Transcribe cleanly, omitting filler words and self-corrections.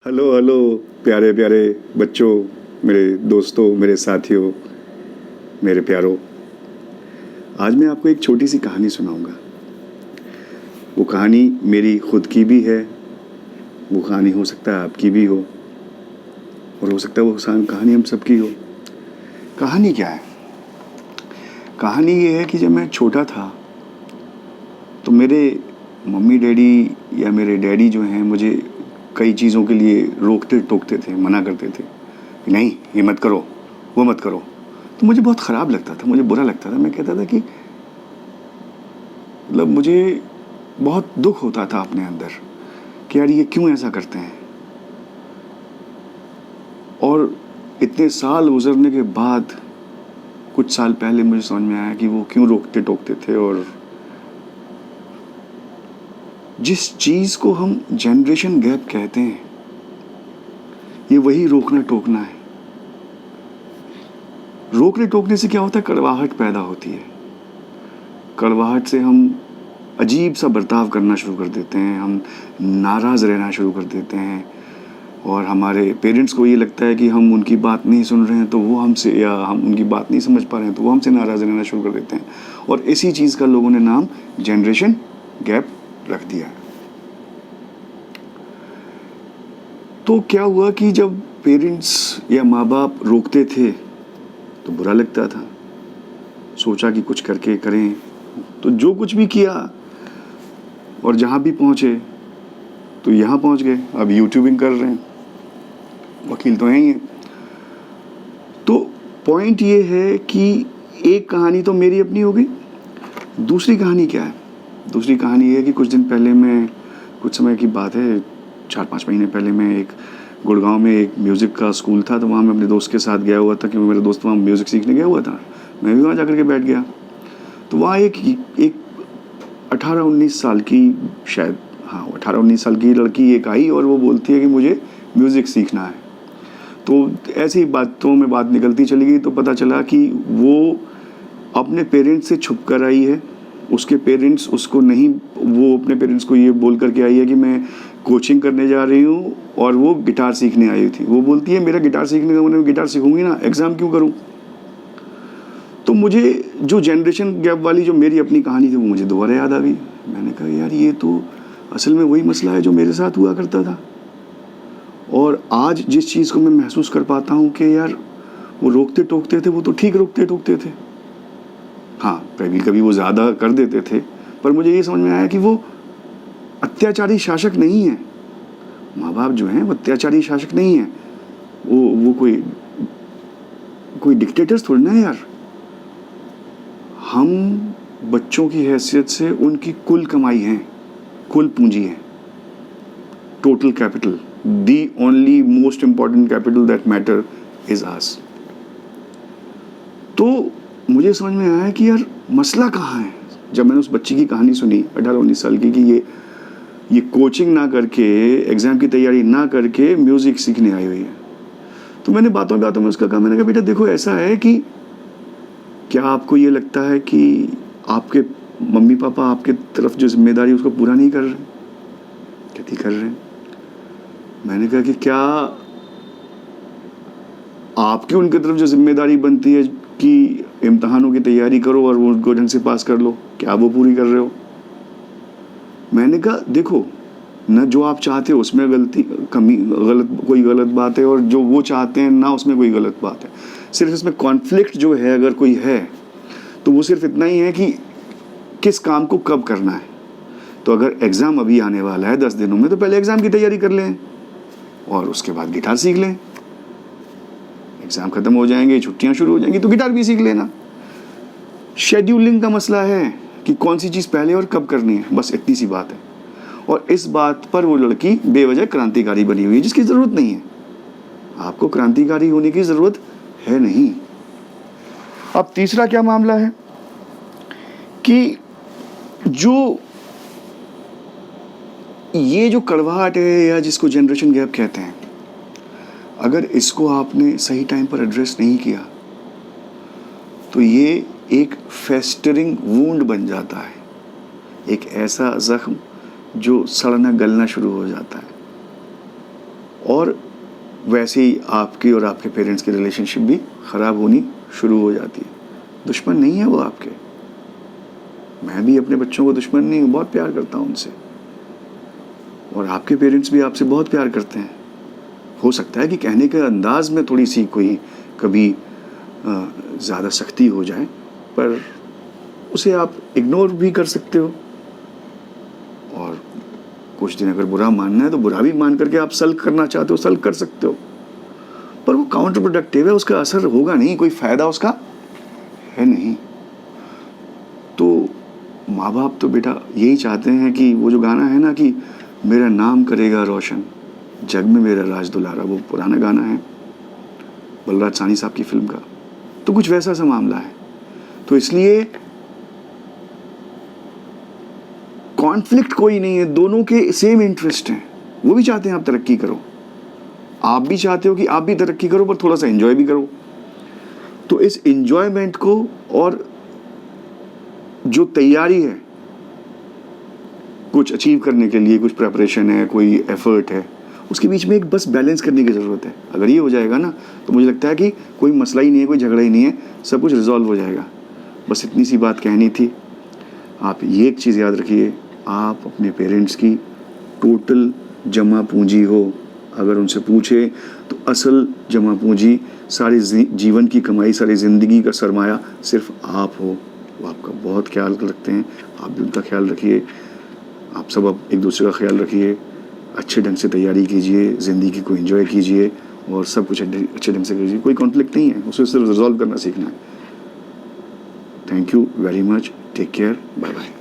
Hello hello प्यारे प्यारे बच्चों, मेरे दोस्तों, मेरे साथियों, मेरे प्यारों। आज मैं आपको एक छोटी सी कहानी सुनाऊंगा। वो कहानी मेरी खुद की भी है, वो कहानी हो सकता है आपकी भी हो, और हो सकता है वो कहानी हम सबकी हो। कहानी क्या है? कहानी ये है कि जब मैं छोटा था तो मेरे मम्मी डैडी या मेरे डैडी जो हैं मुझे कई चीज़ों के लिए रोकते टोकते थे, मना करते थे कि नहीं ये मत करो, वो मत करो। तो मुझे बहुत ख़राब लगता था, मुझे बुरा लगता था। मैं कहता था कि मतलब मुझे बहुत दुख होता था अपने अंदर कि यार ये क्यों ऐसा करते हैं। और इतने साल गुजरने के बाद कुछ साल पहले मुझे समझ में आया कि वो क्यों रोकते टोकते थे। और जिस चीज़ को हम जनरेशन गैप कहते हैं, ये वही रोकना टोकना है। रोकने टोकने से क्या होता है? कड़वाहट पैदा होती है। कड़वाहट से हम अजीब सा बर्ताव करना शुरू कर देते हैं, हम नाराज़ रहना शुरू कर देते हैं, और हमारे पेरेंट्स को ये लगता है कि हम उनकी बात नहीं सुन रहे हैं तो वो हमसे, या हम उनकी बात नहीं समझ पा रहे हैं तो वो हमसे नाराज़ रहना शुरू कर देते हैं। और इसी चीज़ का लोगों ने नाम जनरेशन गैप रख दिया। तो क्या हुआ कि जब पेरेंट्स या माँ बाप रोकते थे तो बुरा लगता था। सोचा कि कुछ करके करें, तो जो कुछ भी किया, और जहाँ भी पहुँचे तो यहाँ पहुँच गए। अब यूट्यूबिंग कर रहे हैं, वकील तो हैं ही हैं। तो पॉइंट ये है कि एक कहानी तो मेरी अपनी हो गई। दूसरी कहानी क्या है? दूसरी कहानी ये है कि कुछ दिन पहले मैं, कुछ समय की बात है, 4-5 महीने पहले, मैं एक गुड़गांव में एक म्यूज़िक का स्कूल था, तो वहाँ मैं अपने दोस्त के साथ गया हुआ था, क्योंकि मेरा दोस्त वहाँ म्यूज़िक सीखने गया हुआ था। मैं भी वहाँ जा कर के बैठ गया। तो वहाँ एक 18-19 साल की, शायद हाँ 18-19 साल की लड़की एक आई, और वो बोलती है कि मुझे म्यूज़िक सीखना है। तो ऐसी बातों में बात निकलती चली गई, तो पता चला कि वो अपने पेरेंट्स से छुप कर आई है। उसके पेरेंट्स उसको नहीं, वो अपने पेरेंट्स को ये बोल करके आई है कि मैं कोचिंग करने जा रही हूँ, और वो गिटार सीखने आई थी। वो बोलती है मेरा गिटार सीखने का, मैं गिटार सीखूंगी ना, एग्ज़ाम क्यों करूँ। तो मुझे जो जनरेशन गैप वाली जो मेरी अपनी कहानी थी वो मुझे दोबारा याद आ गई। मैंने कहा यार ये तो असल में वही मसला है जो मेरे साथ हुआ करता था। और आज जिस चीज़ को मैं महसूस कर पाता हूँ कि यार वो रोकते टोकते थे, वो तो ठीक रोकते टोकते थे। हाँ, कभी कभी वो ज़्यादा कर देते थे, पर मुझे ये समझ में आया कि वो अत्याचारी शासक नहीं है। माँ बाप जो हैं वो अत्याचारी शासक नहीं है। वो कोई डिक्टेटर्स थोड़ी ना है यार। हम बच्चों की हैसियत से उनकी कुल कमाई है, कुल पूंजी है, total capital, the only most important capital that matter is us. तो मुझे समझ में आया कि यार मसला कहाँ है। जब मैंने उस बच्ची की कहानी सुनी 18-19 साल की, कि ये कोचिंग ना करके, एग्ज़ाम की तैयारी ना करके म्यूज़िक सीखने आई हुई है, तो मैंने बातों बातों में उसका कहा, मैंने कहा बेटा देखो ऐसा है कि क्या आपको ये लगता है कि आपके मम्मी पापा आपके तरफ जो जिम्मेदारी उसको पूरा नहीं कर रहे? कहती कर रहे हैं। मैंने कहा कि क्या आपकी उनकी तरफ जो जिम्मेदारी बनती है कि इम्तहानों की तैयारी करो और उनको ढंग से पास कर लो, क्या वो पूरी कर रहे हो? मैंने कहा देखो, न जो आप चाहते हो उसमें कोई गलत बात है, और जो वो चाहते हैं ना उसमें कोई गलत बात है। सिर्फ इसमें कॉन्फ्लिक्ट जो है अगर कोई है तो वो सिर्फ इतना ही है कि किस काम को कब करना है। तो अगर एग्ज़ाम अभी आने वाला है 10 दिनों में, तो पहले एग्ज़ाम की तैयारी कर लें और उसके बाद गिटार सीख लें। एग्ज़ाम ख़त्म हो जाएंगे, छुट्टियां शुरू हो जाएंगी, तो गिटार भी सीख लेना। शेड्यूलिंग का मसला है कि कौन सी चीज़ पहले और कब करनी है, बस इतनी सी बात है। और इस बात पर वो लड़की बेवजह क्रांतिकारी बनी हुई है, जिसकी ज़रूरत नहीं है। आपको क्रांतिकारी होने की ज़रूरत है नहीं। अब तीसरा क्या मामला है कि ये जो कड़वाहट है, या जिसको जनरेशन गैप कहते हैं, अगर इसको आपने सही टाइम पर एड्रेस नहीं किया तो ये एक फेस्टरिंग वूंड बन जाता है, एक ऐसा जख्म जो सड़ना गलना शुरू हो जाता है। और वैसे ही आपकी और आपके पेरेंट्स की रिलेशनशिप भी ख़राब होनी शुरू हो जाती है। दुश्मन नहीं है वो आपके, मैं भी अपने बच्चों को दुश्मन नहीं हूँ, बहुत प्यार करता हूँ उनसे, और आपके पेरेंट्स भी आपसे बहुत प्यार करते हैं। हो सकता है कि कहने के अंदाज में थोड़ी सी कोई कभी ज़्यादा सख्ती हो जाए, पर उसे आप इग्नोर भी कर सकते हो, और कुछ दिन अगर बुरा मानना है तो बुरा भी मान करके आप सल्क करना चाहते हो सल्क कर सकते हो, पर वो काउंटर प्रोडक्टिव है, उसका असर होगा नहीं, कोई फ़ायदा उसका है नहीं। तो माँ बाप तो बेटा यही चाहते हैं कि वो जो गाना है ना कि मेरा नाम करेगा रोशन, जग में मेरा राज दुलारा, वो पुराना गाना है बलराज साहनी साहब की फिल्म का, तो कुछ वैसा सा मामला है। तो इसलिए कॉन्फ्लिक्ट कोई नहीं है, दोनों के सेम इंटरेस्ट हैं, वो भी चाहते हैं आप तरक्की करो, आप भी चाहते हो कि आप भी तरक्की करो, पर थोड़ा सा एंजॉय भी करो। तो इस एंजॉयमेंट को और जो तैयारी है कुछ अचीव करने के लिए, कुछ प्रेपरेशन है, कोई एफर्ट है, उसके बीच में एक बस बैलेंस करने की ज़रूरत है। अगर ये हो जाएगा ना तो मुझे लगता है कि कोई मसला ही नहीं है, कोई झगड़ा ही नहीं है, सब कुछ रिजॉल्व हो जाएगा। बस इतनी सी बात कहनी थी। आप ये एक चीज़ याद रखिए, आप अपने पेरेंट्स की टोटल जमा पूंजी हो। अगर उनसे पूछे तो असल जमा पूंजी, सारी जीवन की कमाई, सारी ज़िंदगी का सरमाया सिर्फ आप हो। वो आपका बहुत ख्याल रखते हैं, आप भी उनका ख्याल रखिए। आप सब अब एक दूसरे का ख्याल रखिए, अच्छे ढंग से तैयारी कीजिए, ज़िंदगी को एंजॉय कीजिए, और सब कुछ अच्छे ढंग से कीजिए। कोई कॉन्फ्लिक्ट नहीं है, उसे सिर्फ रिजॉल्व करना सीखना है। Thank you very much, take care, bye bye.